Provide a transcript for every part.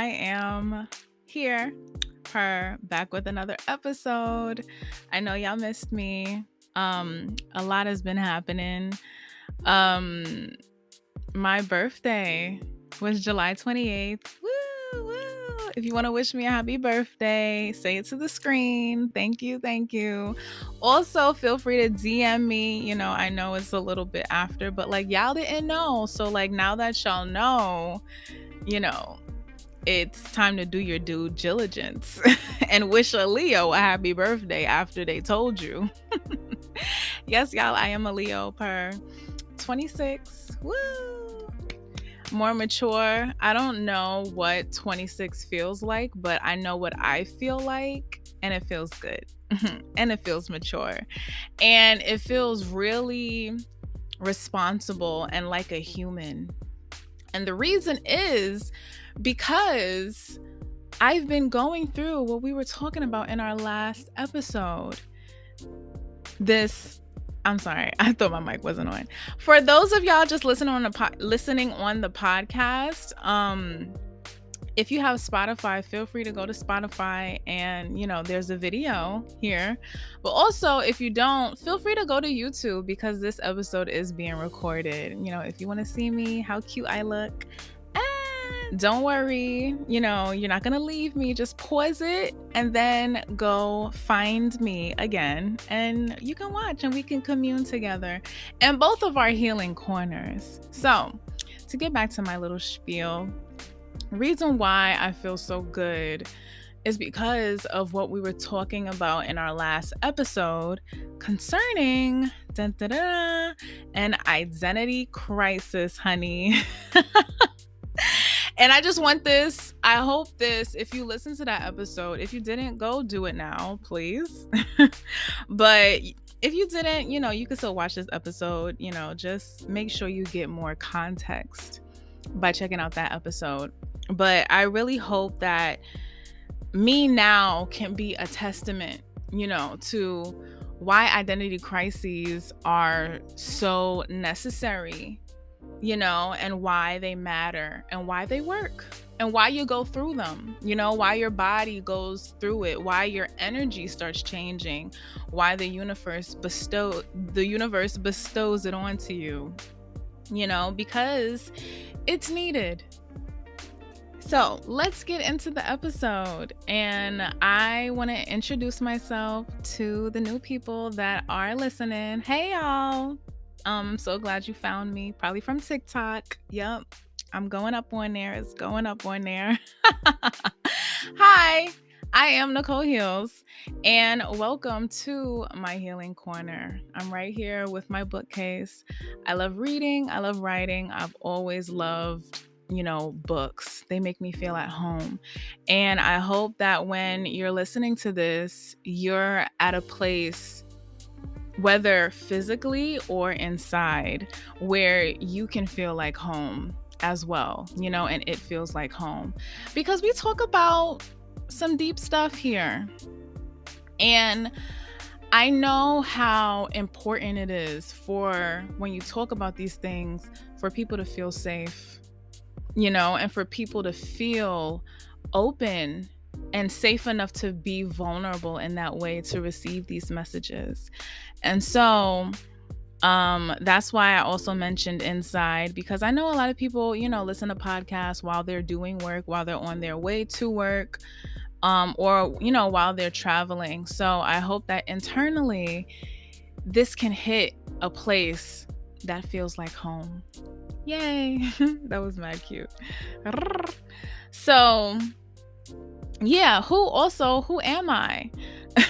I am here, back with another episode. I know y'all missed me. A lot has been happening. Um, my birthday was July 28th. Woo, woo. If you want to wish me a happy birthday, say it to the screen. Thank you, thank you. Also, feel free to DM me. I know it's a little bit after, but y'all didn't know. So now that y'all know, you know, it's time to do your due diligence and wish a Leo a happy birthday after they told you. Yes, y'all, I am a Leo per 26. Woo! More mature. I don't know what 26 feels like, but I know what I feel like, and it feels good. And it feels mature. And it feels really responsible and like a human. And the reason is because I've been going through what we were talking about in our last episode. I'm sorry, I thought my mic wasn't on. For those of y'all just listening on the podcast, if you have Spotify, feel free to go to Spotify and, there's a video here. But also, if you don't, feel free to go to YouTube because this episode is being recorded. If you want to see me, how cute I look, don't worry. You're not going to leave me. Just pause it and then go find me again. And you can watch and we can commune together in both of our healing corners. So, to get back to my little spiel, reason why I feel so good is because of what we were talking about in our last episode concerning an identity crisis, honey. And I just want this. I hope this, if you listen to that episode, if you didn't, go do it now, please. But if you didn't, you can still watch this episode. Just make sure you get more context by checking out that episode. But I really hope that me now can be a testament, to why identity crises are so necessary, and why they matter and why they work and why you go through them, why your body goes through it, why your energy starts changing, why the universe bestows it onto you, because it's needed. So let's get into the episode, and I want to introduce myself to the new people that are listening. Hey y'all, I'm so glad you found me, probably from TikTok. Yep, I'm going up on there. It's going up on there. Hi, I am NicoleHeals, and welcome to my healing corner. I'm right here with my bookcase. I love reading. I love writing. I've always loved books. They make me feel at home. And I hope that when you're listening to this, you're at a place, whether physically or inside, where you can feel like home as well, and it feels like home. Because we talk about some deep stuff here. And I know how important it is for when you talk about these things, for people to feel safe, and for people to feel open and safe enough to be vulnerable in that way to receive these messages. And so that's why I also mentioned inside, because I know a lot of people, listen to podcasts while they're doing work, while they're on their way to work, or, while they're traveling. So I hope that internally this can hit a place that feels like home. Yay. That was mad cute. So yeah, who am I?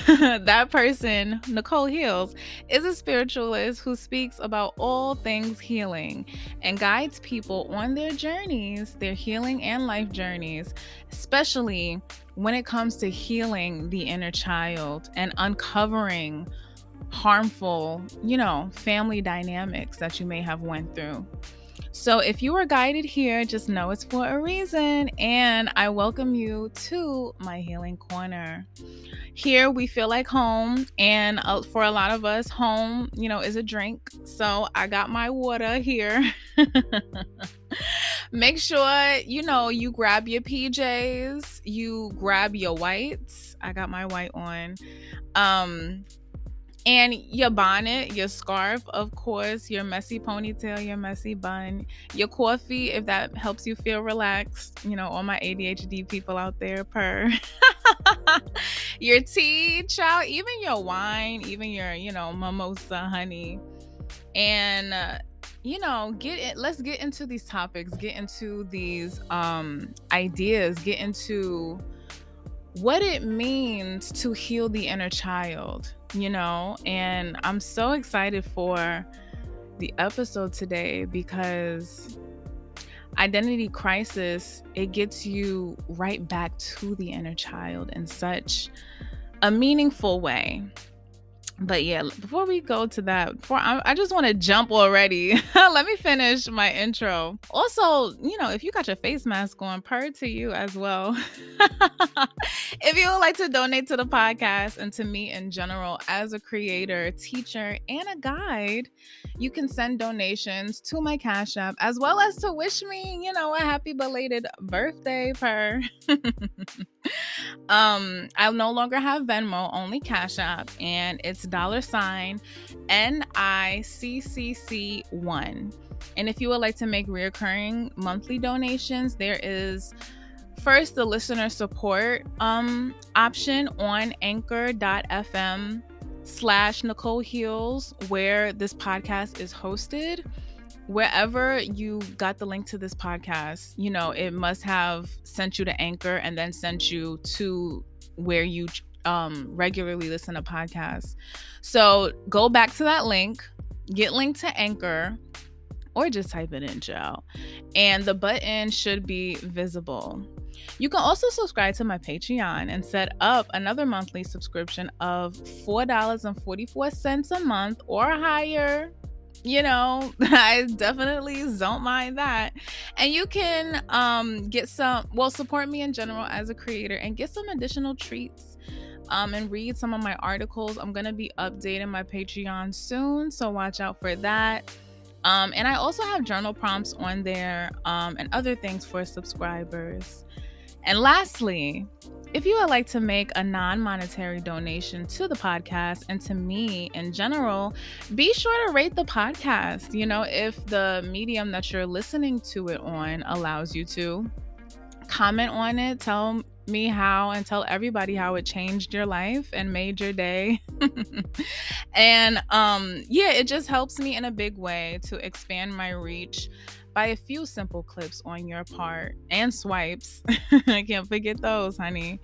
That person, NicoleHeals, is a spiritualist who speaks about all things healing and guides people on their journeys, their healing and life journeys, especially when it comes to healing the inner child and uncovering harmful, family dynamics that you may have went through. So if you were guided here, just know it's for a reason. And I welcome you to my healing corner. Here we feel like home, and for a lot of us, home, is a drink. So I got my water here. Make sure, you grab your PJs, you grab your whites. I got my white on. And your bonnet, your scarf, of course, your messy ponytail, your messy bun, your coffee, if that helps you feel relaxed. All my ADHD people out there, your tea, child, even your wine, even your, mimosa, honey. And, let's get into these topics, get into these ideas, get into what it means to heal the inner child, and I'm so excited for the episode today because identity crisis, it gets you right back to the inner child in such a meaningful way. But yeah, before we go to that, I just want to jump already. Let me finish my intro. Also, if you got your face mask on, purr to you as well. If you would like to donate to the podcast and to me in general as a creator, teacher, and a guide, you can send donations to my Cash App as well as to wish me, a happy belated birthday, purr. I no longer have Venmo, only Cash App, and it's $NiCCC1. And if you would like to make reoccurring monthly donations, there is first the listener support option on anchor.fm/NicoleHeals, where this podcast is hosted. Wherever you got the link to this podcast, it must have sent you to Anchor and then sent you to where you regularly listen to podcasts. So go back to that link, get linked to Anchor, or just type it in, Joe, and the button should be visible. You can also subscribe to my Patreon and set up another monthly subscription of $4.44 a month or higher. I definitely don't mind that. And you can support me in general as a creator and get some additional treats and read some of my articles. I'm going to be updating my Patreon soon, so watch out for that. And I also have journal prompts on there and other things for subscribers. And lastly, if you would like to make a non-monetary donation to the podcast and to me in general, be sure to rate the podcast. If the medium that you're listening to it on allows you to, comment on it, tell me how, and tell everybody how it changed your life and made your day. And it just helps me in a big way to expand my reach by a few simple clips on your part and swipes. I can't forget those, honey.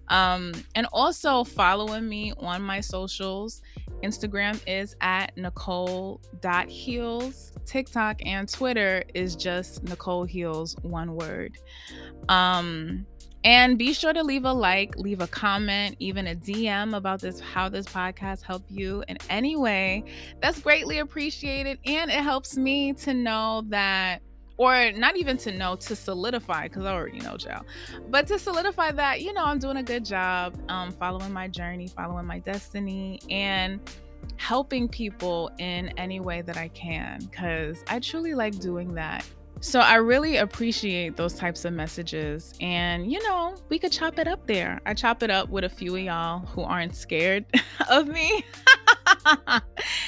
And also following me on my socials. Instagram is at Nicole.Heals. TikTok and Twitter is just NicoleHeals, one word. And be sure to leave a like, leave a comment, even a DM about how this podcast helped you in any way. That's greatly appreciated. And it helps me to know that, or not even to know, to solidify, because I already know, Joe, but to solidify that, I'm doing a good job following my journey, following my destiny, and helping people in any way that I can, because I truly like doing that. So I really appreciate those types of messages. And, we could chop it up there. I chop it up with a few of y'all who aren't scared of me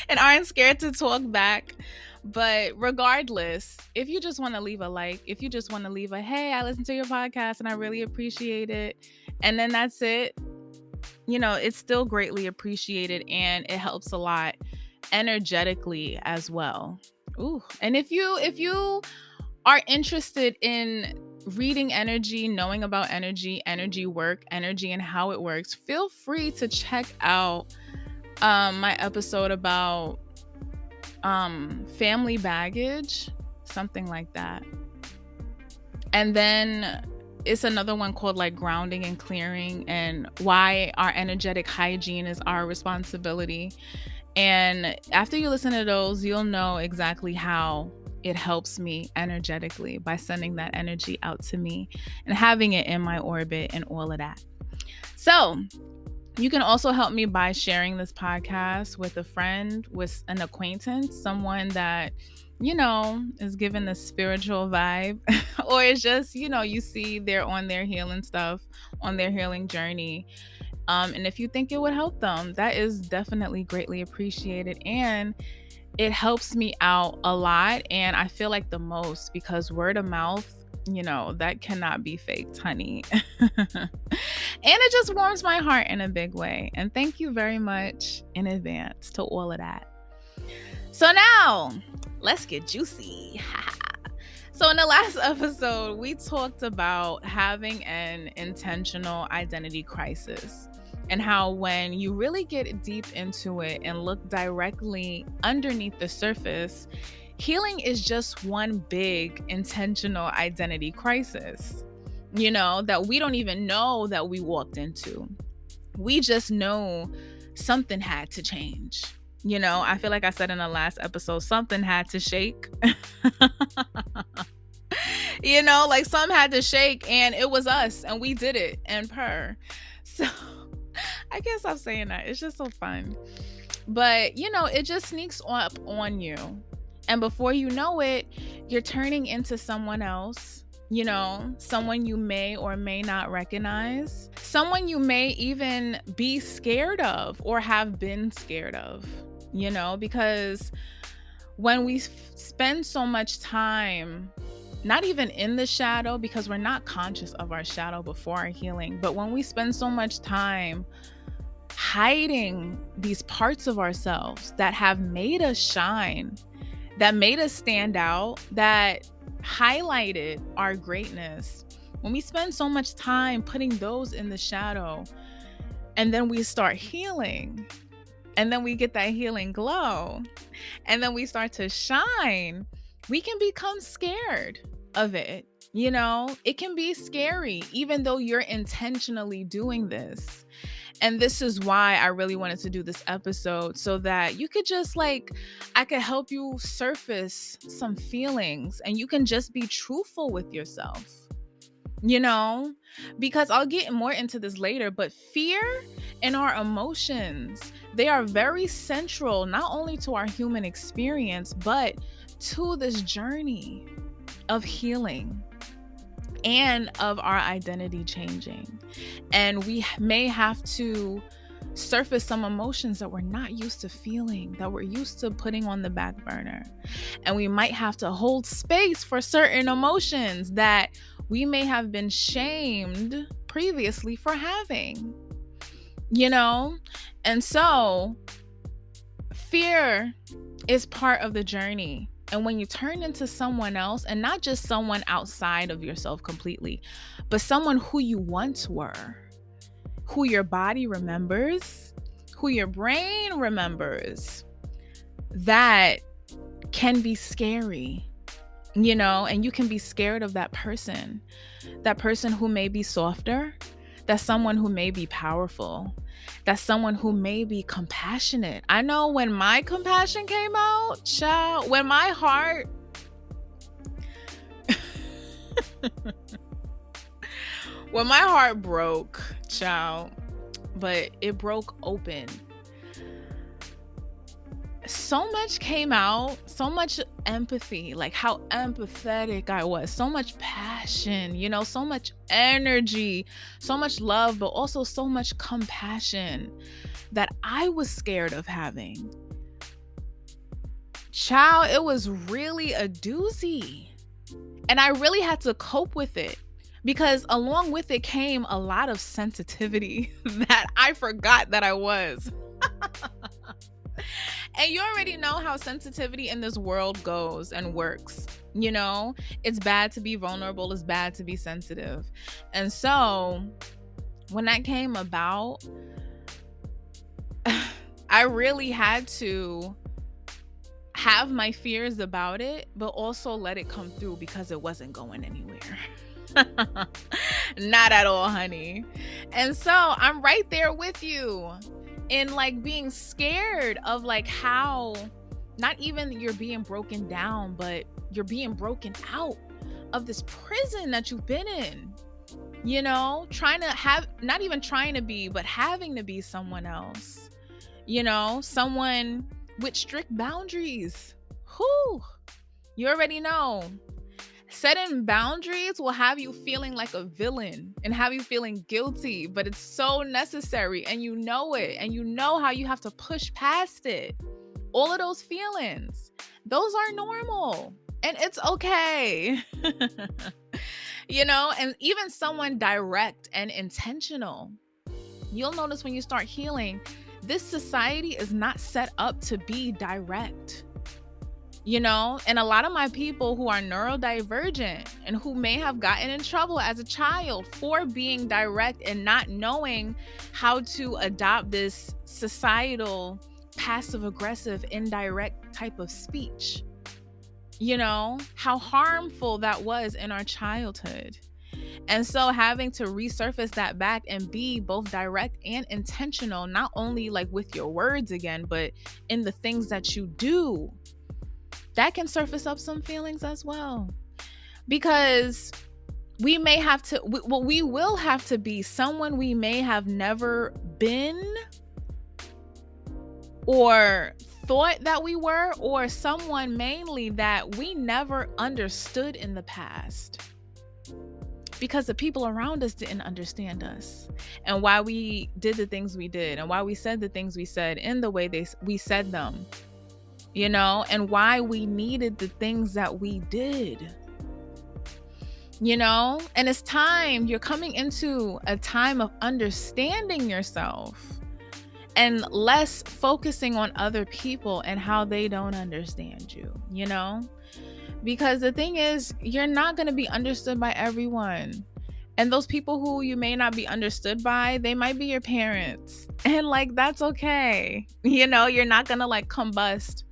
and aren't scared to talk back. But regardless, if you just want to leave a like, if you just want to leave a, hey, I listened to your podcast and I really appreciate it, and then that's it, it's still greatly appreciated, and it helps a lot energetically as well. Ooh. And if you are interested in reading energy, knowing about energy work, energy and how it works, feel free to check out my episode about family baggage, something like that. And then it's another one called like grounding and clearing, and why our energetic hygiene is our responsibility. And after you listen to those, you'll know exactly how it helps me energetically by sending that energy out to me and having it in my orbit and all of that. So you can also help me by sharing this podcast with a friend, with an acquaintance, someone that, is given the spiritual vibe, or it's just, you see they're on their healing stuff, on their healing journey. And if you think it would help them, that is definitely greatly appreciated. And it helps me out a lot. And I feel like the most, because word of mouth, that cannot be faked, honey. And it just warms my heart in a big way. And thank you very much in advance to all of that. So now let's get juicy. So in the last episode, we talked about having an intentional identity crisis, and how when you really get deep into it and look directly underneath the surface, healing is just one big intentional identity crisis, that we don't even know that we walked into. We just know something had to change. I feel like I said in the last episode, something had to shake. Like some had to shake, and it was us, and we did it, and So I guess I'm saying that. It's just so fun. But, it just sneaks up on you. And before you know it, you're turning into someone else, someone you may or may not recognize, someone you may even be scared of or have been scared of, because when we spend so much time, not even in the shadow, because we're not conscious of our shadow before our healing, but when we spend so much time hiding these parts of ourselves that have made us shine, that made us stand out, that highlighted our greatness, when we spend so much time putting those in the shadow, and then we start healing, and then we get that healing glow, and then we start to shine, we can become scared of it. It can be scary, even though you're intentionally doing this. And this is why I really wanted to do this episode, so that you could just I could help you surface some feelings, and you can just be truthful with yourself, because I'll get more into this later, but fear and our emotions, they are very central, not only to our human experience, but to this journey of healing and of our identity changing. And we may have to surface some emotions that we're not used to feeling, that we're used to putting on the back burner. And we might have to hold space for certain emotions that we may have been shamed previously for having, And so fear is part of the journey. And when you turn into someone else, and not just someone outside of yourself completely, but someone who you once were, who your body remembers, who your brain remembers, that can be scary, and you can be scared of that person who may be softer, that's someone who may be powerful, that's someone who may be compassionate. I know when my compassion came out, child, when my heart broke, child, but it broke open, so much came out, so much empathy, like how empathetic I was, so much passion, so much energy, so much love, but also so much compassion that I was scared of having. Child, it was really a doozy. And I really had to cope with it, because along with it came a lot of sensitivity that I forgot that I was. And you already know how sensitivity in this world goes and works. It's bad to be vulnerable. It's bad to be sensitive. And so when that came about, I really had to have my fears about it, but also let it come through, because it wasn't going anywhere. Not at all, honey. And so I'm right there with you in being scared of how not even you're being broken down, but you're being broken out of this prison that you've been in, trying to have, not even trying to be, but having to be someone else, someone with strict boundaries. Whew, you already know. Setting boundaries will have you feeling like a villain and have you feeling guilty, but it's so necessary, and you know it, and you know how you have to push past it. All of those feelings, those are normal, and it's okay. And even someone direct and intentional. You'll notice when you start healing, this society is not set up to be direct. And a lot of my people who are neurodivergent and who may have gotten in trouble as a child for being direct and not knowing how to adopt this societal passive aggressive indirect type of speech, how harmful that was in our childhood. And so having to resurface that back and be both direct and intentional, not only like with your words again, but in the things that you do, that can surface up some feelings as well. Because we may have to, we will have to be someone we may have never been or thought that we were, or someone mainly that we never understood in the past. Because the people around us didn't understand us and why we did the things we did and why we said the things we said in the way we said them. And why we needed the things that we did, and it's time. You're coming into a time of understanding yourself and less focusing on other people and how they don't understand you, because the thing is, you're not going to be understood by everyone. And those people who you may not be understood by, they might be your parents. And that's okay. You're not going to combust.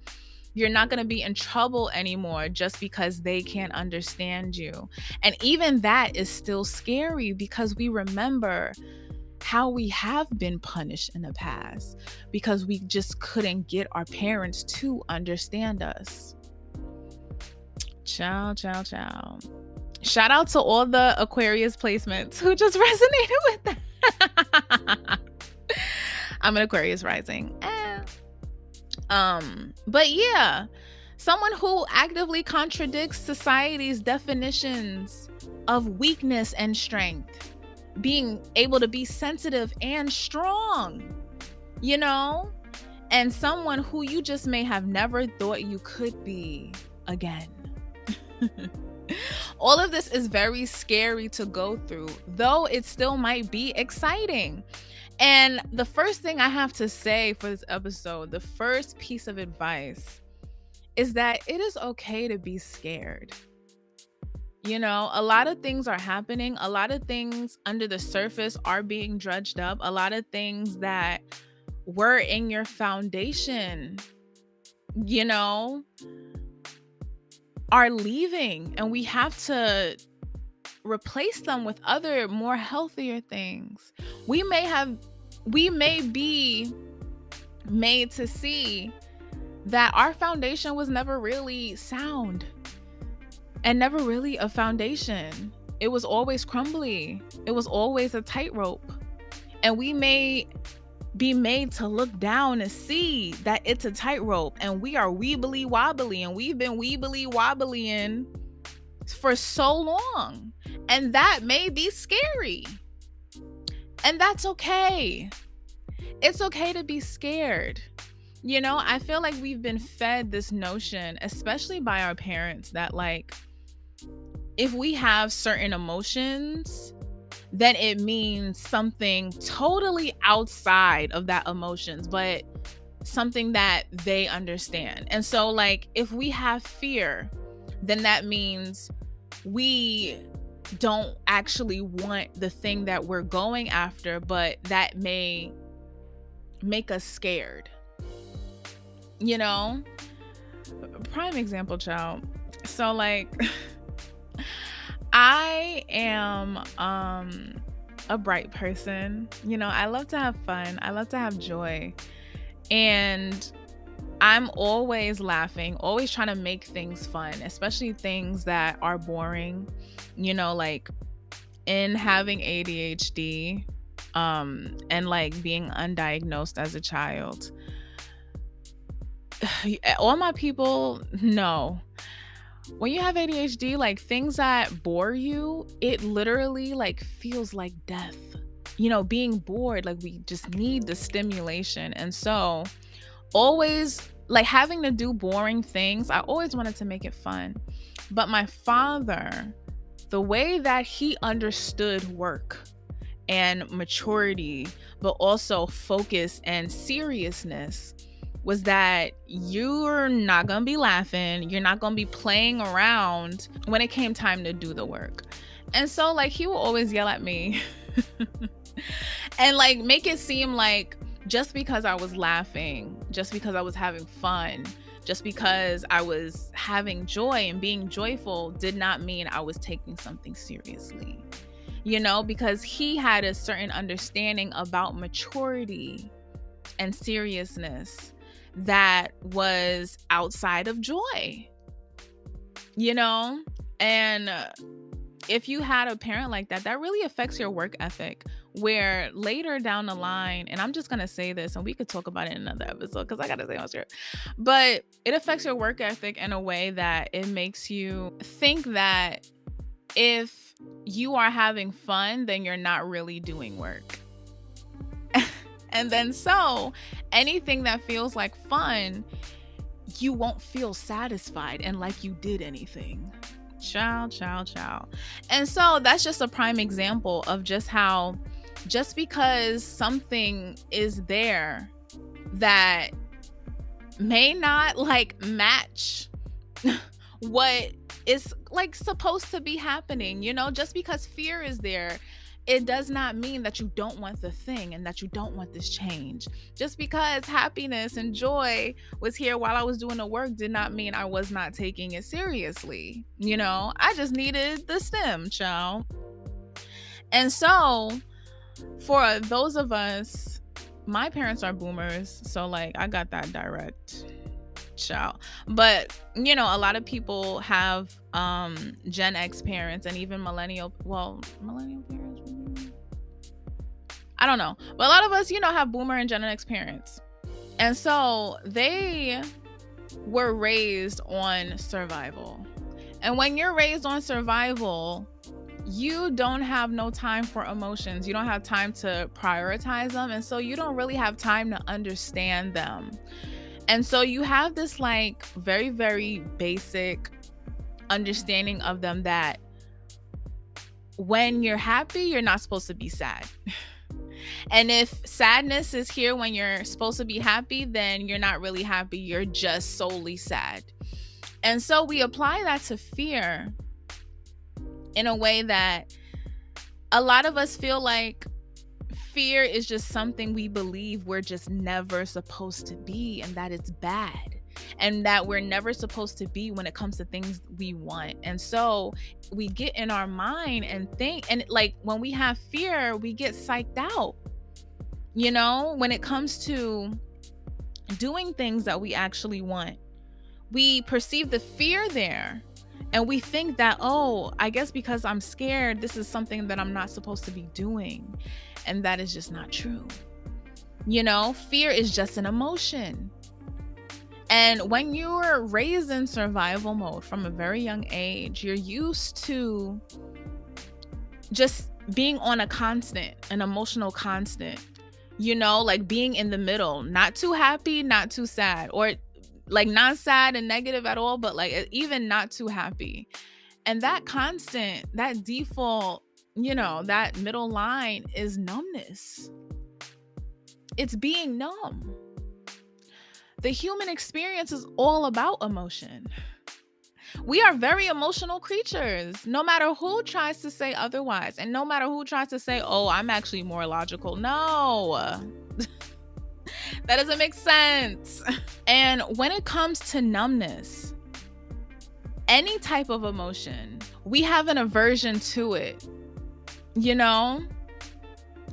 You're not going to be in trouble anymore just because they can't understand you. And even that is still scary because we remember how we have been punished in the past because we just couldn't get our parents to understand us. Ciao. Shout out to all the Aquarius placements who just resonated with that. I'm an Aquarius rising. But yeah, someone who actively contradicts society's definitions of weakness and strength, being able to be sensitive and strong, and someone who you just may have never thought you could be again. All of this is very scary to go through, though it still might be exciting. And the first thing I have to say for this episode, the first piece of advice is that it is okay to be scared. A lot of things are happening. A lot of things under the surface are being dredged up. A lot of things that were in your foundation, are leaving, and we have to replace them with other more healthier things. We may be made to see that our foundation was never really sound and never really a foundation. It was always crumbly. It was always a tightrope. And we may be made to look down and see that it's a tightrope and we are weebly wobbly, and we've been weebly wobblying for so long. And that may be scary. And that's okay. It's okay to be scared. I feel like we've been fed this notion, especially by our parents, that if we have certain emotions, then it means something totally outside of that emotions, but something that they understand. And so if we have fear, then that means we don't actually want the thing that we're going after, but that may make us scared. Prime example, child. So I am a bright person. I love to have fun. I love to have joy. And I'm always laughing, always trying to make things fun, especially things that are boring, like in having ADHD, and like being undiagnosed as a child. All my people know when you have ADHD, like things that bore you, it literally like feels like death. Being bored, like we just need the stimulation. And so always like having to do boring things, I always wanted to make it fun. But my father, the way that he understood work and maturity, but also focus and seriousness, was that you're not gonna be laughing, you're not gonna be playing around when it came time to do the work. And so like he will always yell at me and like make it seem like just because I was laughing, just because I was having fun, just because I was having joy and being joyful did not mean I was taking something seriously. Because he had a certain understanding about maturity and seriousness that was outside of joy, and if you had a parent like that, that really affects your work ethic, where later down the line, and I'm just going to say this and we could talk about it in another episode because I got to say what's here, but it affects your work ethic in a way that it makes you think that if you are having fun, then you're not really doing work. And then so anything that feels like fun, you won't feel satisfied and like you did anything. Child. And so that's just a prime example of just how, just because something is there that may not like match what is like supposed to be happening, just because fear is there, it does not mean that you don't want the thing and that you don't want this change. Just because happiness and joy was here while I was doing the work did not mean I was not taking it seriously. I just needed the stem, child. And so for those of us, my parents are boomers, so like I got that direct, child. But a lot of people have Gen X parents and even millennial parents, I don't know, but a lot of us have boomer and Gen X parents, and so they were raised on survival. And when you're raised on survival, you don't have no time for emotions, you don't have time to prioritize them, and so you don't really have time to understand them. And so you have this like very, very basic understanding of them that when you're happy, you're not supposed to be sad. And if sadness is here when you're supposed to be happy, then you're not really happy, you're just solely sad. And so we apply that to fear in a way that a lot of us feel like fear is just something we believe we're just never supposed to be, and that it's bad, and that we're never supposed to be when it comes to things we want. And so we get in our mind and think, and like when we have fear, we get psyched out, when it comes to doing things that we actually want. We perceive the fear there, and we think that, oh, I guess because I'm scared, this is something that I'm not supposed to be doing. And that is just not true. Fear is just an emotion. And when you're raised in survival mode from a very young age, you're used to just being on an emotional constant, like being in the middle, not too happy, not too sad, or like not sad and negative at all, but like even not too happy. And that constant, that default, that middle line is numbness. It's being numb. The human experience is all about emotion. We are very emotional creatures, no matter who tries to say otherwise, and no matter who tries to say, oh, I'm actually more logical. No, that doesn't make sense. And when it comes to numbness, any type of emotion, we have an aversion to it.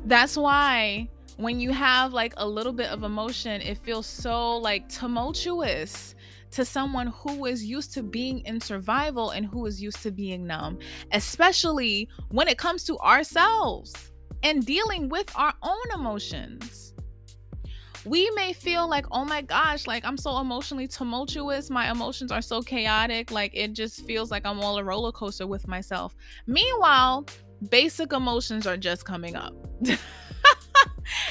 That's why When you have like a little bit of emotion, it feels so like tumultuous to someone who is used to being in survival and who is used to being numb, especially when it comes to ourselves and dealing with our own emotions. We may feel like, oh my gosh, like I'm so emotionally tumultuous. My emotions are so chaotic. Like it just feels like I'm all a roller coaster with myself. Meanwhile, basic emotions are just coming up,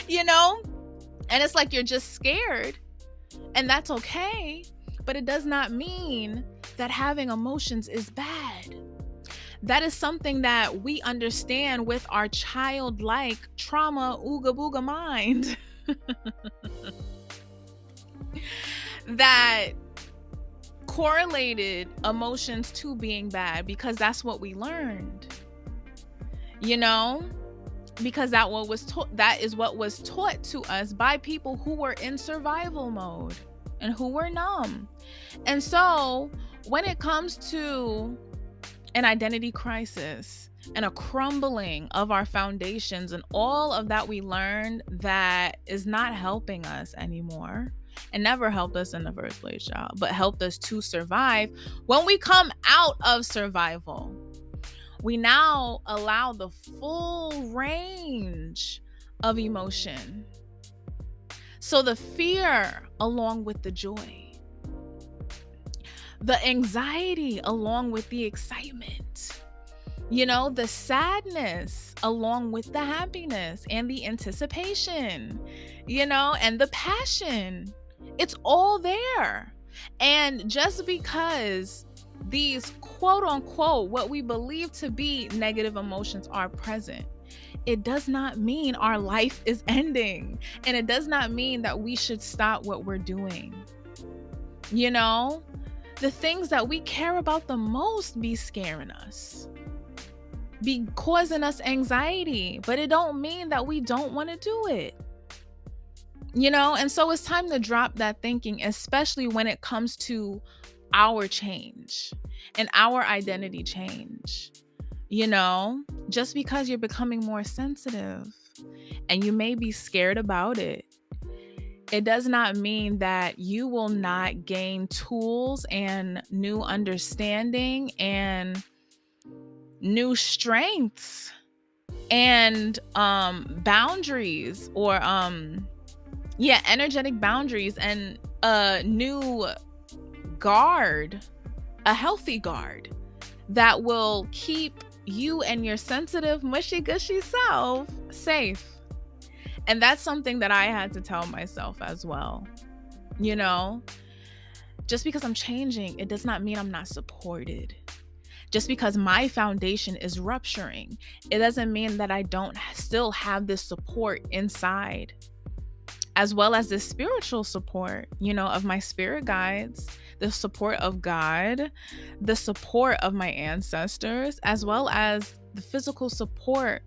you know? And it's like you're just scared, and that's okay. But it does not mean that having emotions is bad. That is something that we understand with our childlike trauma ooga booga mind. That correlated emotions to being bad because that's what we learned, you know, because that is what was taught to us by people who were in survival mode and who were numb. And so when it comes to an identity crisis and a crumbling of our foundations and all of that we learned that is not helping us anymore and never helped us in the first place, y'all, but helped us to survive. When we come out of survival, we now allow the full range of emotion. So the fear along with the joy, the anxiety along with the excitement, you know, the sadness along with the happiness and the anticipation, you know, and the passion. It's all there. And just because these quote unquote, what we believe to be negative emotions are present, it does not mean our life is ending. And it does not mean that we should stop what we're doing. You know, the things that we care about the most be scaring us, be causing us anxiety, but it don't mean that we don't want to do it. You know, and so it's time to drop that thinking, especially when it comes to our change and our identity change. You know, just because you're becoming more sensitive and you may be scared about it, it does not mean that you will not gain tools and new understanding and new strengths and boundaries or energetic boundaries and a new guard, a healthy guard that will keep you and your sensitive, mushy gushy self safe. And that's something that I had to tell myself as well. You know, just because I'm changing, it does not mean I'm not supported. Just because my foundation is rupturing, it doesn't mean that I don't still have this support inside, as well as this spiritual support, you know, of my spirit guides, the support of God, the support of my ancestors, as well as the physical support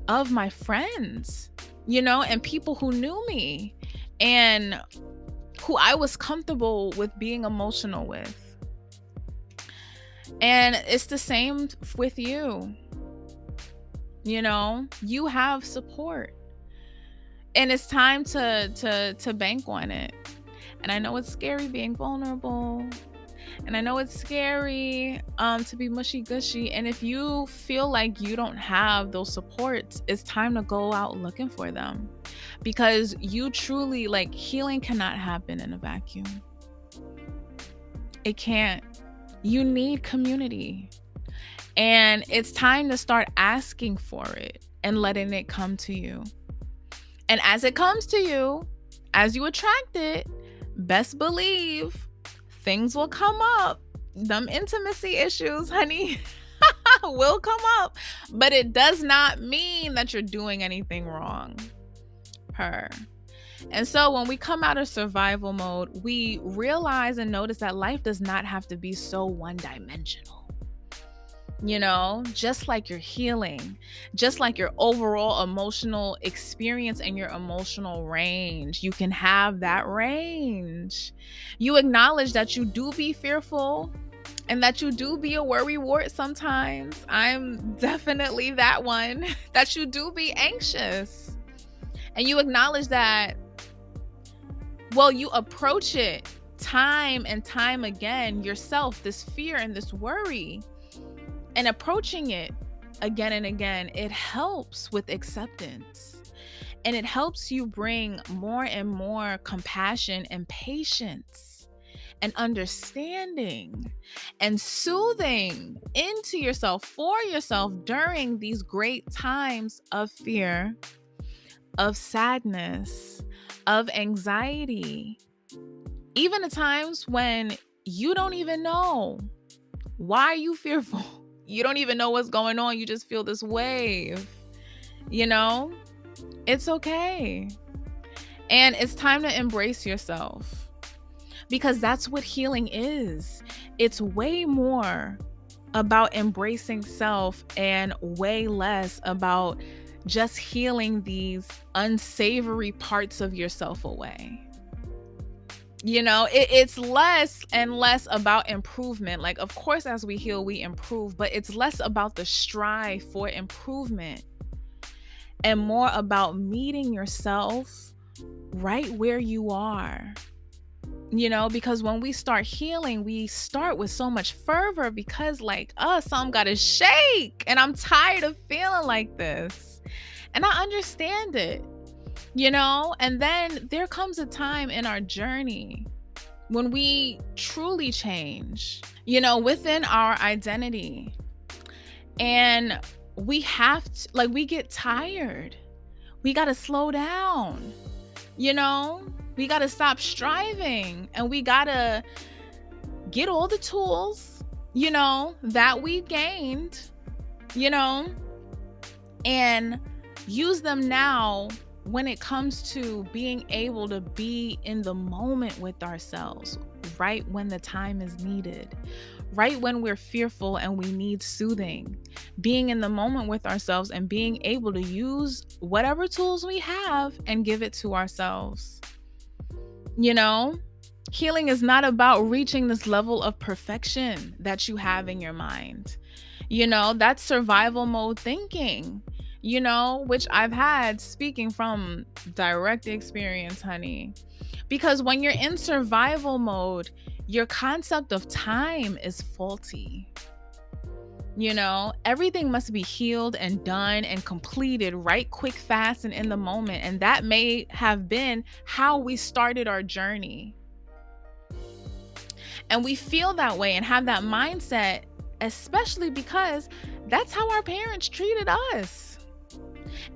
of my friends, you know, and people who knew me and who I was comfortable with being emotional with. And it's the same with you. You know, you have support. And it's time to bank on it. And I know it's scary being vulnerable. And I know it's scary to be mushy gushy. And if you feel like you don't have those supports, it's time to go out looking for them. Because you truly, like, healing cannot happen in a vacuum. It can't. You need community. And it's time to start asking for it and letting it come to you. And as it comes to you, as you attract it, best believe things will come up. Them intimacy issues, honey, will come up. But it does not mean that you're doing anything wrong. And so when we come out of survival mode, we realize and notice that life does not have to be so one-dimensional. You know, just like your healing, just like your overall emotional experience and your emotional range, you can have that range. You acknowledge that you do be fearful and that you do be a worrywart sometimes. I'm definitely that one. That you do be anxious. And you acknowledge that, well, you approach it time and time again yourself, this fear and this worry, and approaching it again and again, it helps with acceptance. And it helps you bring more and more compassion and patience and understanding and soothing into yourself, for yourself, during these great times of fear, of sadness, of anxiety, even at times when you don't even know why you fearful. You don't even know what's going on. You just feel this wave, you know? It's okay. And it's time to embrace yourself, because that's what healing is. It's way more about embracing self and way less about just healing these unsavory parts of yourself away. You know, it's less and less about improvement. Like, of course, as we heal, we improve, but it's less about the strive for improvement and more about meeting yourself right where you are. You know, because when we start healing, we start with so much fervor because, like, something got to shake, and I'm tired of feeling like this. And I understand it, you know? And then there comes a time in our journey when we truly change, you know, within our identity. And we have to, like, we get tired. We got to slow down, you know? We got to stop striving, and we got to get all the tools, you know, that we gained, you know, and use them now when it comes to being able to be in the moment with ourselves, right when the time is needed, right when we're fearful and we need soothing, being in the moment with ourselves and being able to use whatever tools we have and give it to ourselves. You know, healing is not about reaching this level of perfection that you have in your mind. You know, that's survival mode thinking, you know, which I've had, speaking from direct experience, honey. Because when you're in survival mode, your concept of time is faulty. You know, everything must be healed and done and completed right quick, fast, and in the moment. And that may have been how we started our journey. And we feel that way and have that mindset, especially because that's how our parents treated us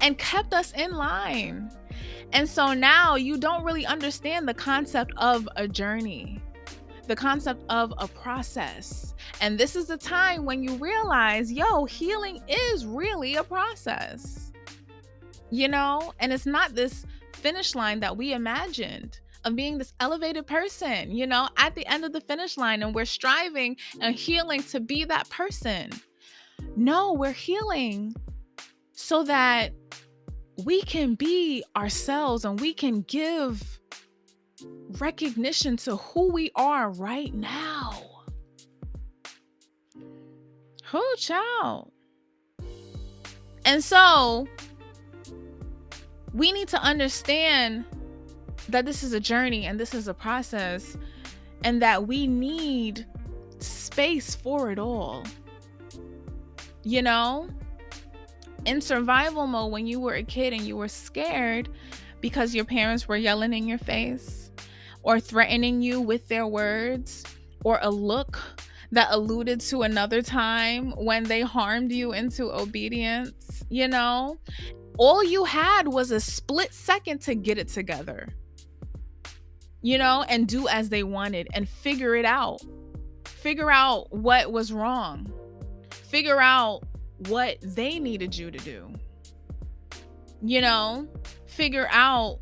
and kept us in line. And so now you don't really understand the concept of a journey, the concept of a process. And this is the time when you realize, healing is really a process, you know, and it's not this finish line that we imagined of being this elevated person, you know, at the end of the finish line, and we're striving and healing to be that person. No, we're healing so that we can be ourselves and we can give recognition to who we are right now. Oh, child. And so we need to understand that this is a journey and this is a process, and that we need space for it all. You know, in survival mode, when you were a kid and you were scared because your parents were yelling in your face or threatening you with their words, or a look that alluded to another time when they harmed you into obedience, you know, all you had was a split second to get it together, you know, and do as they wanted and figure it out. Figure out what was wrong. Figure out what they needed you to do. You know, figure out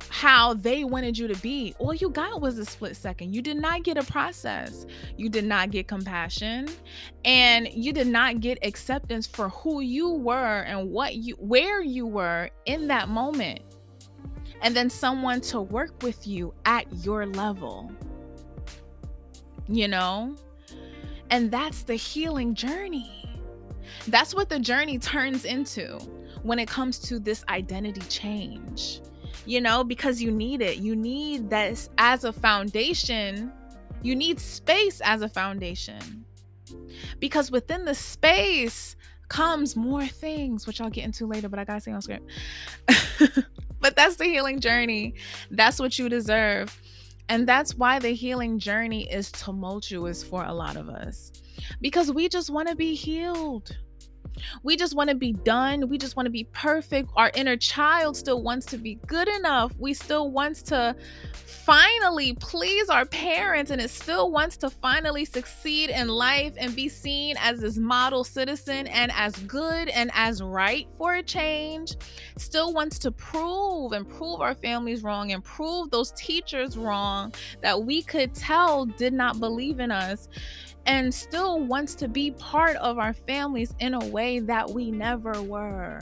how they wanted you to be. All you got was a split second. You did not get a process. You did not get compassion, and you did not get acceptance for who you were and where you were in that moment. And then someone to work with you at your level. You know? And that's the healing journey. That's what the journey turns into when it comes to this identity change, because you need it. You need this as a foundation. You need space as a foundation, because within the space comes more things, which I'll get into later, but I gotta stay on script. But that's the healing journey. That's what you deserve. And that's why the healing journey is tumultuous for a lot of us, because we just want to be healed. We just want to be done. We just want to be perfect. Our inner child still wants to be good enough. We still wants to finally please our parents, and it still wants to finally succeed in life and be seen as this model citizen and as good and as right for a change. Still wants to prove our families wrong and prove those teachers wrong that we could tell did not believe in us, and still wants to be part of our families in a way that we never were.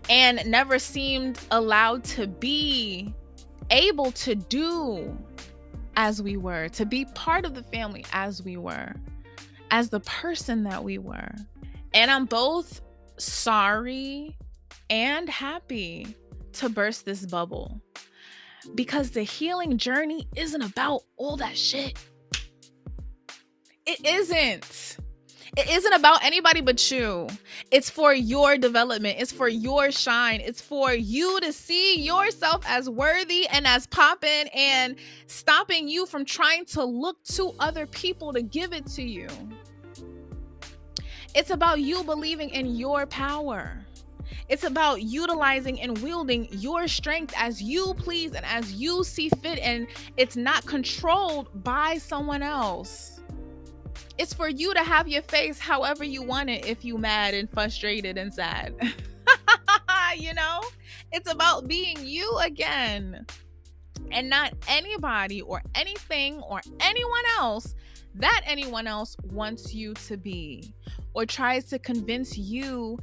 And never seemed allowed to be able to do as we were, to be part of the family as we were, as the person that we were. And I'm both sorry and happy to burst this bubble, because the healing journey isn't about all that shit. It isn't. It isn't about anybody but you. It's for your development. It's for your shine. It's for you to see yourself as worthy and as poppin', and stopping you from trying to look to other people to give it to you. It's about you believing in your power. It's about utilizing and wielding your strength as you please and as you see fit, and it's not controlled by someone else. It's for you to have your face however you want it, if you mad and frustrated and sad. It's about being you again, and not anybody or anything or anyone else that anyone else wants you to be, or tries to convince you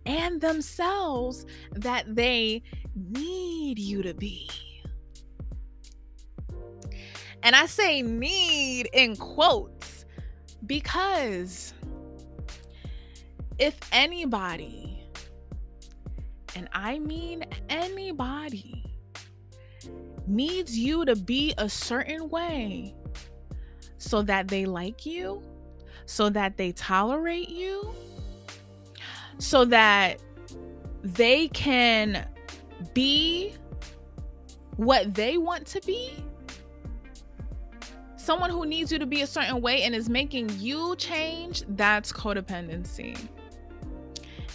and themselves that they need you to be. And I say need in quotes, because if anybody, and I mean anybody, needs you to be a certain way so that they like you, so that they tolerate you, so that they can be what they want to be, someone who needs you to be a certain way and is making you change, that's codependency.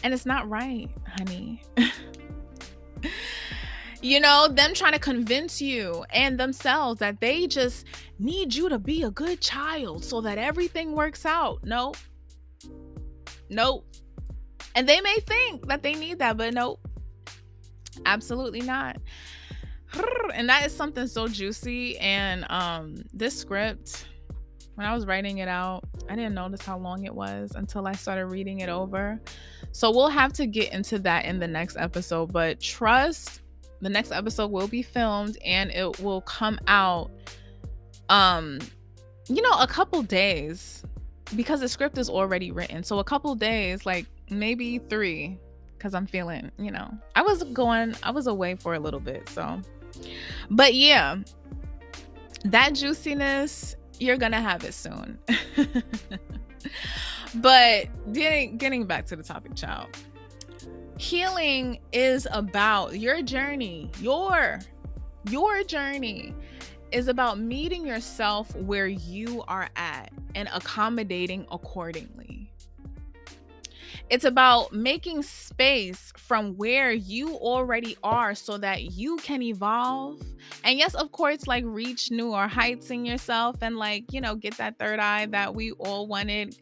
And it's not right, honey. Them trying to convince you and themselves that they just need you to be a good child so that everything works out. Nope. And they may think that they need that, but nope, absolutely not. And that is something so juicy. And this script, when I was writing it out, I didn't notice how long it was until I started reading it over. So we'll have to get into that in the next episode, but trust, the next episode will be filmed and it will come out a couple days, because the script is already written. So a couple days, like maybe 3, because I'm feeling, I was away for a little bit. So, but yeah, that juiciness, you're gonna have it soon. But getting back to the topic, child. Healing is about your journey. Your journey is about meeting yourself where you are at and accommodating accordingly. It's about making space from where you already are so that you can evolve. And yes, of course, like reach newer heights in yourself and get that third eye that we all wanted.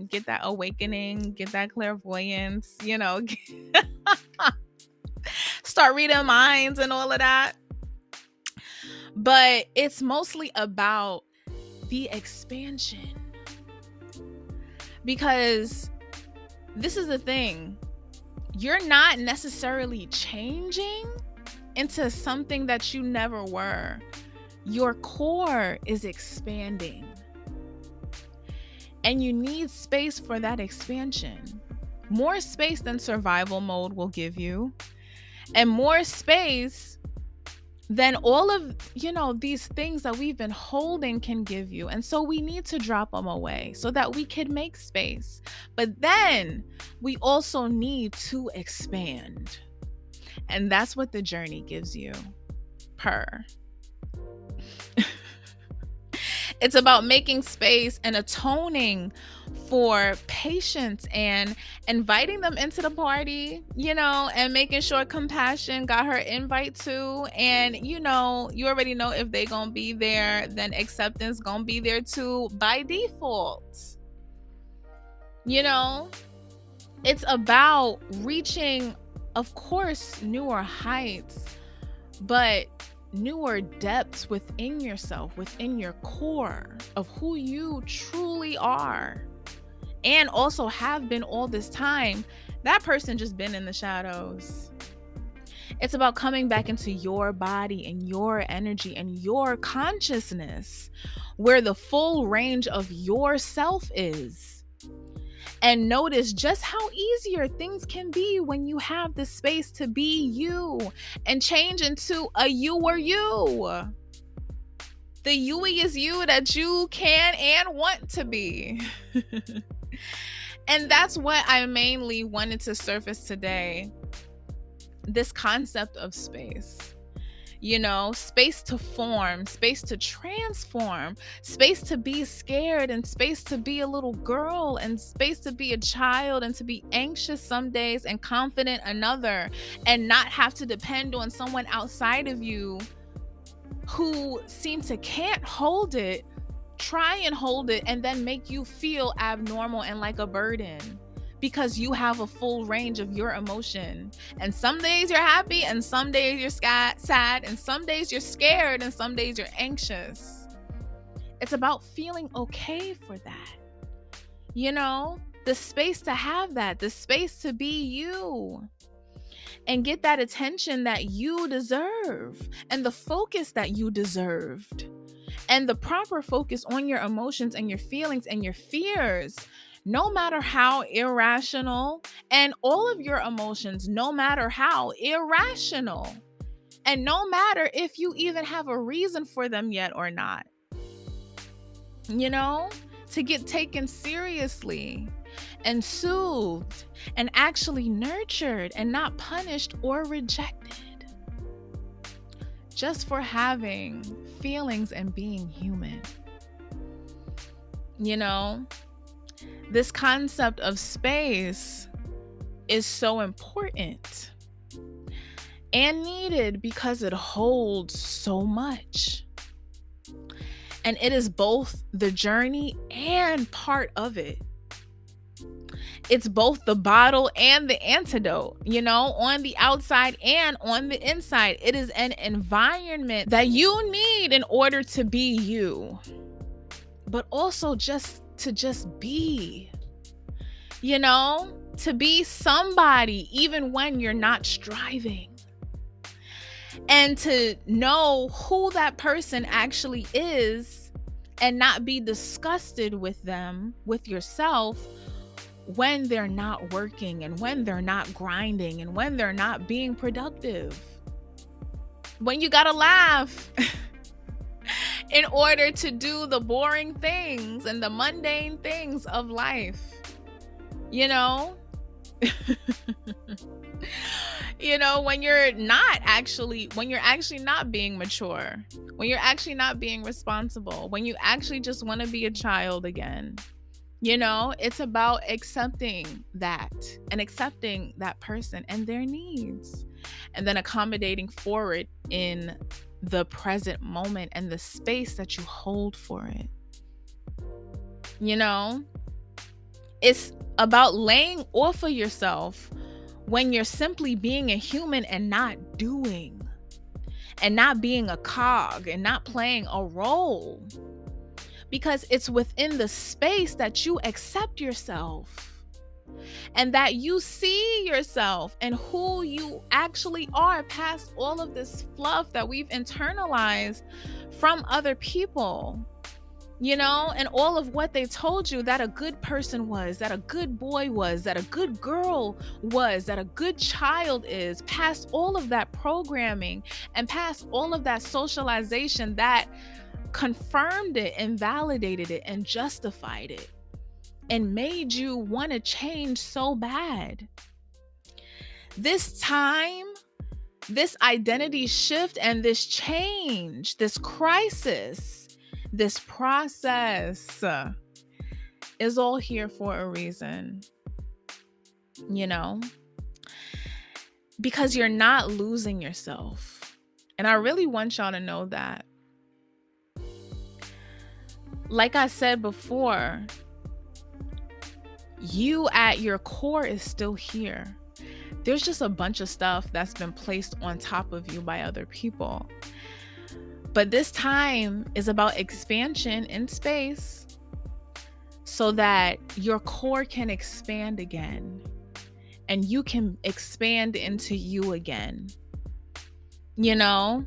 Get that awakening, get that clairvoyance, start reading minds and all of that. But it's mostly about the expansion, because this is the thing. You're not necessarily changing into something that you never were. Your core is expanding. And you need space for that expansion. More space than survival mode will give you, and more space than all of, these things that we've been holding can give you. And so we need to drop them away so that we can make space. But then we also need to expand. And that's what the journey gives you. It's about making space and atoning for patience and inviting them into the party, and making sure compassion got her invite too. And, you already know if they gonna be there, then acceptance gonna be there too by default. It's about reaching, of course, newer heights, but newer depths within yourself, within your core of who you truly are, and also have been all this time. That person just been in the shadows. It's about coming back into your body and your energy and your consciousness, where the full range of yourself is. And notice just how easier things can be when you have the space to be you and change into a you or you. The you-iest you that you can and want to be. And that's what I mainly wanted to surface today. This concept of space. Space to form, space to transform, space to be scared, and space to be a little girl, and space to be a child, and to be anxious some days and confident another, and not have to depend on someone outside of you who seems to can't hold it, try and hold it, and then make you feel abnormal and like a burden. Because you have a full range of your emotion. And some days you're happy, and some days you're sad, and some days you're scared, and some days you're anxious. It's about feeling okay for that. The space to have that, the space to be you. And get that attention that you deserve, and the focus that you deserved. And the proper focus on your emotions and your feelings and your fears. No matter how irrational, and all of your emotions, no matter how irrational, and no matter if you even have a reason for them yet or not, to get taken seriously and soothed and actually nurtured and not punished or rejected just for having feelings and being human. This concept of space is so important and needed because it holds so much. And it is both the journey and part of it. It's both the bottle and the antidote, on the outside and on the inside. It is an environment that you need in order to be you, but also to just be, to be somebody even when you're not striving, and to know who that person actually is and not be disgusted with them, with yourself, when they're not working and when they're not grinding and when they're not being productive. When you gotta laugh in order to do the boring things and the mundane things of life, when you're actually not being mature, when you're actually not being responsible, when you actually just want to be a child again. It's about accepting that and accepting that person and their needs, and then accommodating for it in the present moment and the space that you hold for it. It's about laying off of yourself when you're simply being a human and not doing, and not being a cog and not playing a role. Because it's within the space that you accept yourself and that you see yourself and who you actually are, past all of this fluff that we've internalized from other people. and all of what they told you that a good person was, that a good boy was, that a good girl was, that a good child is, past all of that programming and past all of that socialization that confirmed it and validated it and justified it and made you want to change so bad. This time, this identity shift and this change, this crisis, this process is all here for a reason, because you're not losing yourself. And I really want y'all to know that. Like I said before, you at your core is still here. There's just a bunch of stuff that's been placed on top of you by other people. But this time is about expansion in space so that your core can expand again and you can expand into you again. And I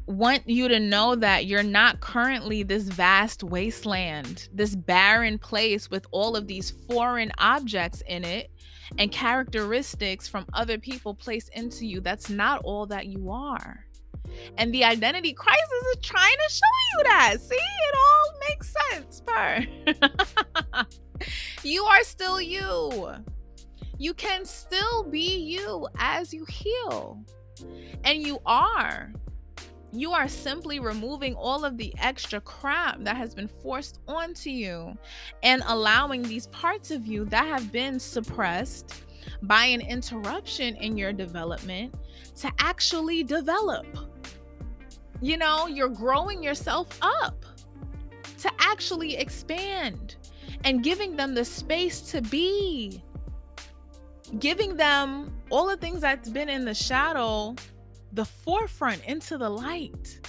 want you to know that you're not currently this vast wasteland, this barren place with all of these foreign objects in it and characteristics from other people placed into you. That's not all that you are. And the identity crisis is trying to show you that. See, it all makes sense, You are still you. You can still be you as you heal. And you are. You are simply removing all of the extra crap that has been forced onto you and allowing these parts of you that have been suppressed by an interruption in your development to actually develop. You're growing yourself up to actually expand and giving them the space to be. Giving them all the things that's been in the shadow, the forefront into the light,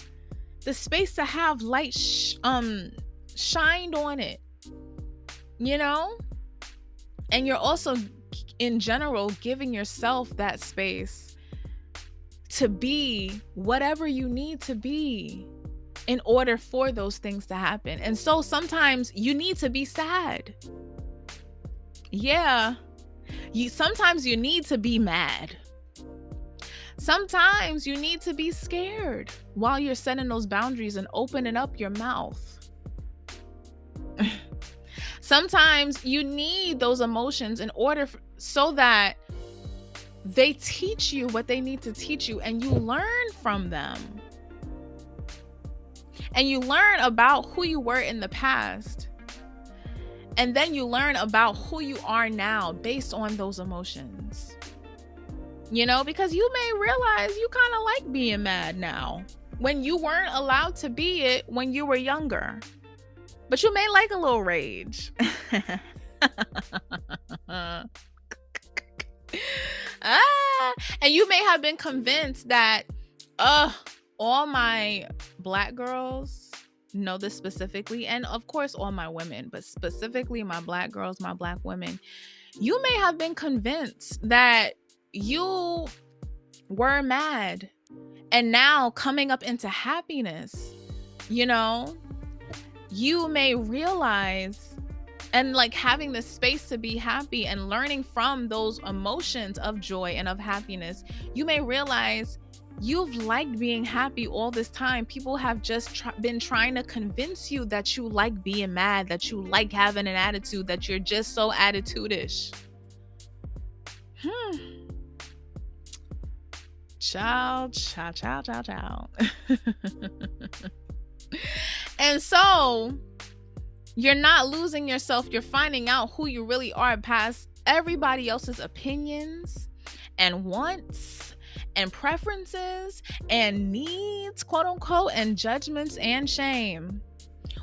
the space to have light shined on it, and you're also in general giving yourself that space to be whatever you need to be in order for those things to happen. And so sometimes you need to be sad. Yeah. Sometimes you need to be mad. Sometimes you need to be scared while you're setting those boundaries and opening up your mouth. Sometimes you need those emotions in order so that they teach you what they need to teach you and you learn from them. And you learn about who you were in the past. And then you learn about who you are now based on those emotions. Because you may realize you kind of like being mad now when you weren't allowed to be it when you were younger. But you may like a little rage. And you may have been convinced that all my Black girls know this specifically, and of course all my women, but specifically my Black girls, my Black women, you may have been convinced that you were mad and now coming up into happiness, you may realize, and like having the space to be happy and learning from those emotions of joy and of happiness, you may realize you've liked being happy all this time. People have just been trying to convince you that you like being mad, that you like having an attitude, that you're just so attitude-ish. Ciao. And so you're not losing yourself. You're finding out who you really are past everybody else's opinions and wants and preferences and needs, quote unquote, and judgments and shame,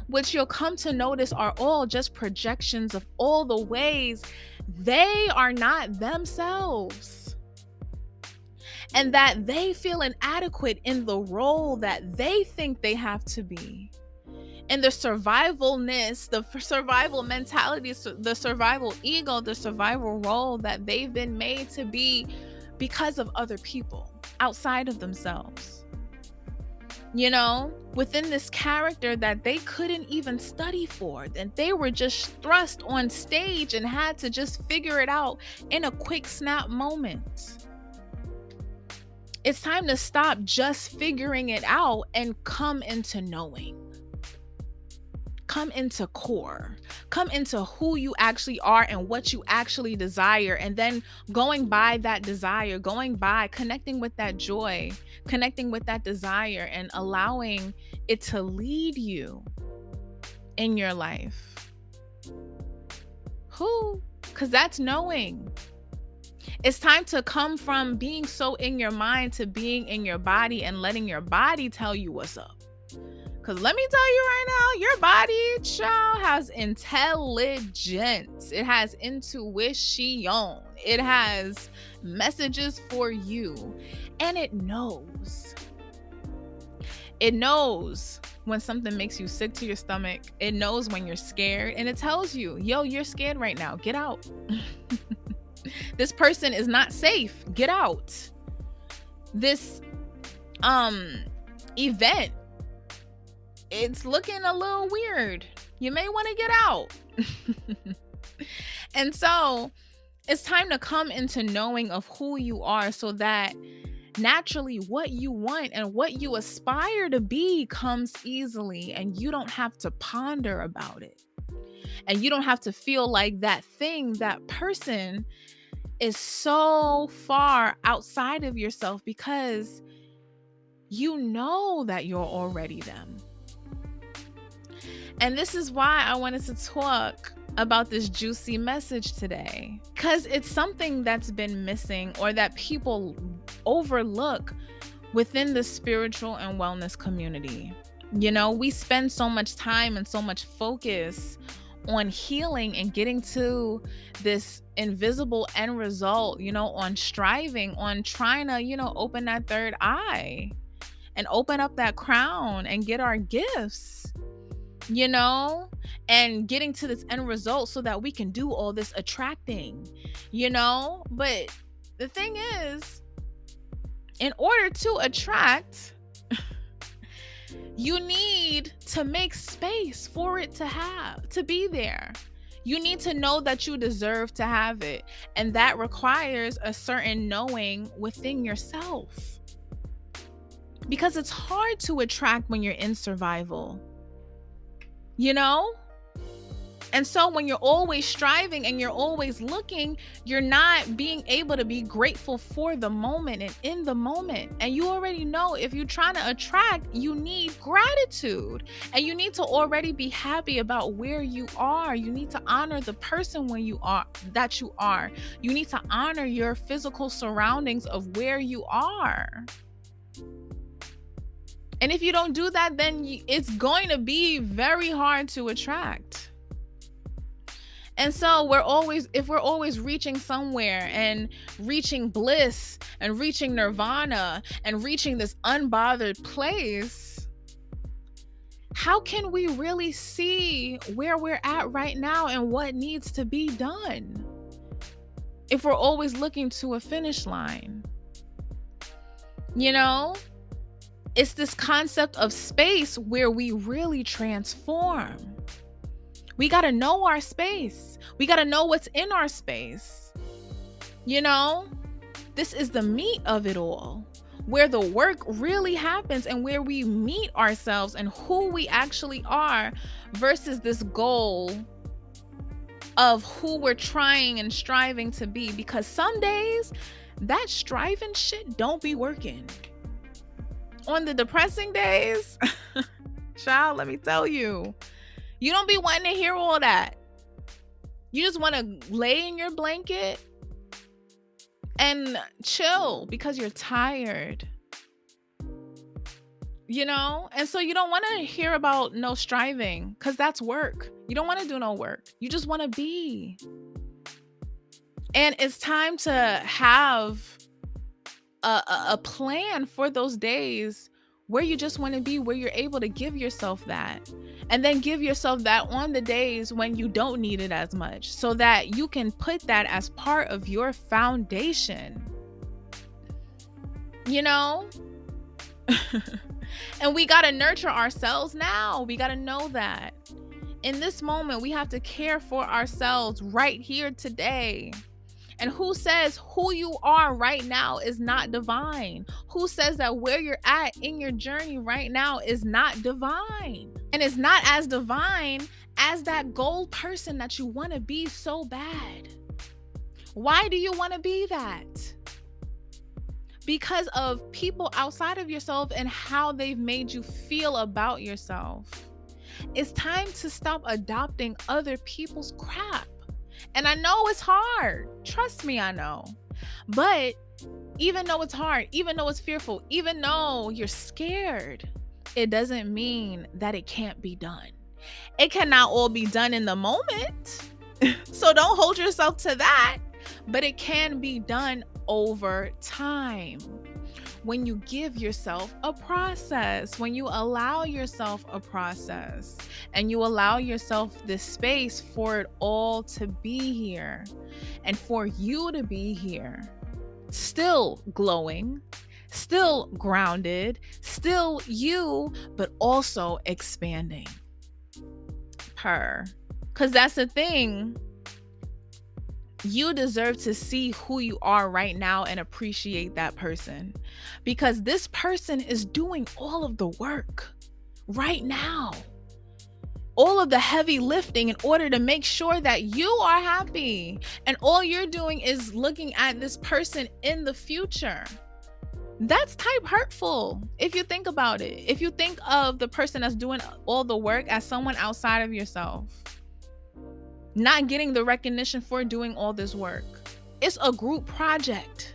which you'll come to notice are all just projections of all the ways they are not themselves, and that they feel inadequate in the role that they think they have to be. And the survivalness, the survival mentality, the survival ego, the survival role that they've been made to be because of other people outside of themselves. within this character that they couldn't even study for, and they were just thrust on stage and had to just figure it out in a quick snap moment. It's time to stop just figuring it out and come into knowing. Come into core. Come into who you actually are and what you actually desire. And then going by that desire, connecting with that joy, connecting with that desire, and allowing it to lead you in your life. Because that's knowing. It's time to come from being so in your mind to being in your body and letting your body tell you what's up. Because let me tell you right now, your body, child, has intelligence. It has intuition. It has messages for you. And it knows. It knows when something makes you sick to your stomach. It knows when you're scared. And it tells you, yo, you're scared right now. Get out. This person is not safe. Get out. This event, it's looking a little weird. You may want to get out. And so it's time to come into knowing of who you are, so that naturally what you want and what you aspire to be comes easily, and you don't have to ponder about it. And you don't have to feel like that thing, that person is so far outside of yourself, because you know that you're already them. And this is why I wanted to talk about this juicy message today, because it's something that's been missing or that people overlook within the spiritual and wellness community. We spend so much time and so much focus on healing and getting to this invisible end result, on striving, on trying to, open that third eye and open up that crown and get our gifts, and getting to this end result so that we can do all this attracting, But the thing is, in order to attract, you need to make space for it to be there. You need to know that you deserve to have it. And that requires a certain knowing within yourself. Because it's hard to attract when you're in survival. And so when you're always striving and you're always looking, you're not being able to be grateful for the moment and in the moment. And you already know, if you're trying to attract, you need gratitude. And you need to already be happy about where you are. You need to honor the person that you are. You need to honor your physical surroundings of where you are. And if you don't do that, then it's going to be very hard to attract. And so if we're always reaching somewhere and reaching bliss and reaching nirvana and reaching this unbothered place, how can we really see where we're at right now and what needs to be done if we're always looking to a finish line? It's this concept of space where we really transform. We got to know our space. We got to know what's in our space. This is the meat of it all, where the work really happens and where we meet ourselves and who we actually are versus this goal of who we're trying and striving to be. Because some days that striving shit don't be working. On the depressing days, child, let me tell you, you don't be wanting to hear all that. You just want to lay in your blanket and chill because you're tired. And so you don't want to hear about no striving, because that's work. You don't want to do no work. You just want to be. And it's time to have a plan for those days where you just want to be, where you're able to give yourself that, and then give yourself that on the days when you don't need it as much, so that you can put that as part of your foundation. And we got to nurture ourselves now. We got to know that. In this moment, we have to care for ourselves right here today. And who says who you are right now is not divine? Who says that where you're at in your journey right now is not divine? And it's not as divine as that goal person that you want to be so bad. Why do you want to be that? Because of people outside of yourself and how they've made you feel about yourself. It's time to stop adopting other people's crap. And I know it's hard. Trust me, I know. But even though it's hard, even though it's fearful, even though you're scared, it doesn't mean that it can't be done. It cannot all be done in the moment. So don't hold yourself to that. But it can be done over time. When you give yourself a process, when you allow yourself a process, and you allow yourself this space for it all to be here and for you to be here, still glowing, still grounded, still you, but also expanding. Because that's the thing. You deserve to see who you are right now and appreciate that person, because this person is doing all of the work right now, all of the heavy lifting in order to make sure that you are happy. And all you're doing is looking at this person in the future. That's type hurtful if you think about it. If you think of the person that's doing all the work as someone outside of yourself, not getting the recognition for doing all this work. It's a group project.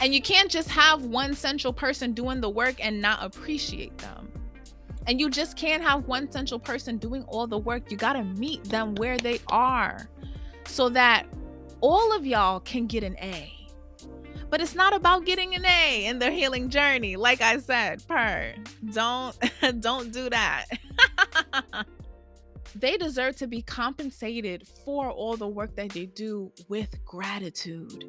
And you can't just have one central person doing the work and not appreciate them. And you just can't have one central person doing all the work. You got to meet them where they are so that all of y'all can get an A. But it's not about getting an A in their healing journey. Like I said, don't do that. They deserve to be compensated for all the work that they do with gratitude,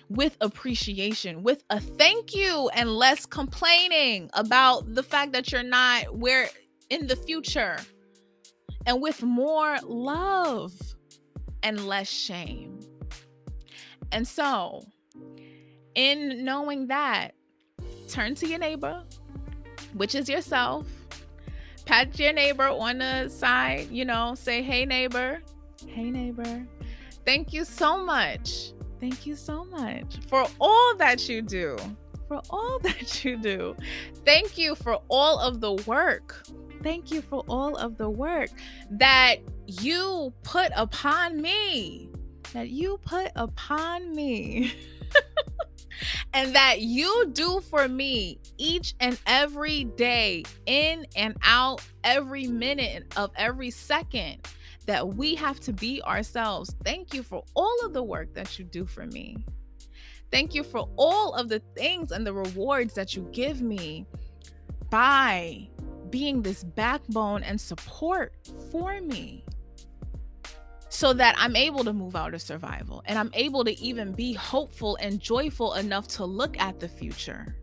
with appreciation, with a thank you, and less complaining about the fact that you're not where in the future, and with more love and less shame. And so, in knowing that, turn to your neighbor, which is yourself. Pat your neighbor on the side, say, hey neighbor, thank you so much. Thank you so much for all that you do, Thank you for all of the work. Thank you for all of the work that you put upon me, and that you do for me each and every day, in and out, every minute of every second that we have to be ourselves. Thank you for all of the work that you do for me. Thank you for all of the things and the rewards that you give me by being this backbone and support for me, so that I'm able to move out of survival and I'm able to even be hopeful and joyful enough to look at the future.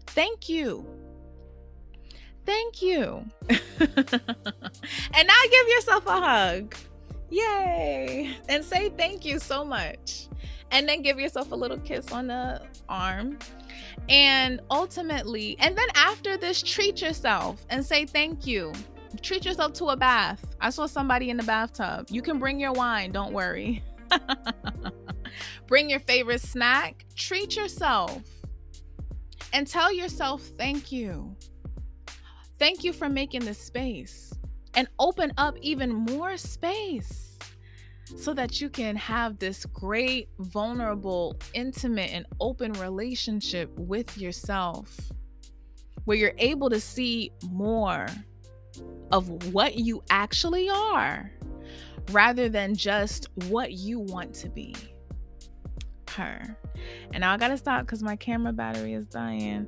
Thank you. And now give yourself a hug. Yay. And say thank you so much. And then give yourself a little kiss on the arm. And ultimately, and then after this, treat yourself and say thank you. Treat yourself to a bath. I saw somebody in the bathtub. You can bring your wine, don't worry. Bring your favorite snack. Treat yourself and tell yourself thank you. Thank you for making this space, and open up even more space so that you can have this great, vulnerable, intimate, and open relationship with yourself, where you're able to see more of what you actually are rather than just what you want to be. And now I gotta stop because my camera battery is dying.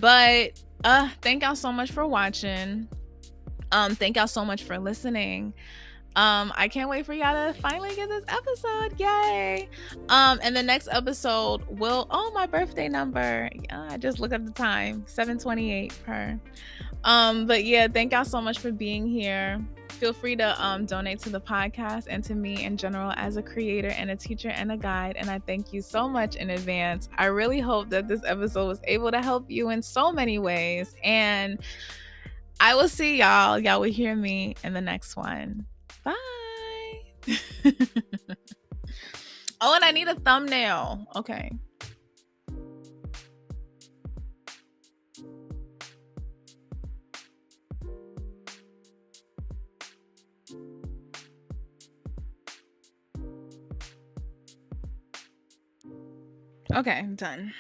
But thank y'all so much for watching. Thank y'all so much for listening. I can't wait for y'all to finally get this episode. Yay. And the next episode will, oh, my birthday number. I just looked up the time, 7:28 per. But yeah, thank y'all so much for being here. Feel free to donate to the podcast and to me in general as a creator and a teacher and a guide. And I thank you so much in advance. I really hope that this episode was able to help you in so many ways. And I will see y'all. Y'all will hear me in the next one. Bye. Oh, and I need a thumbnail. Okay. Okay, done.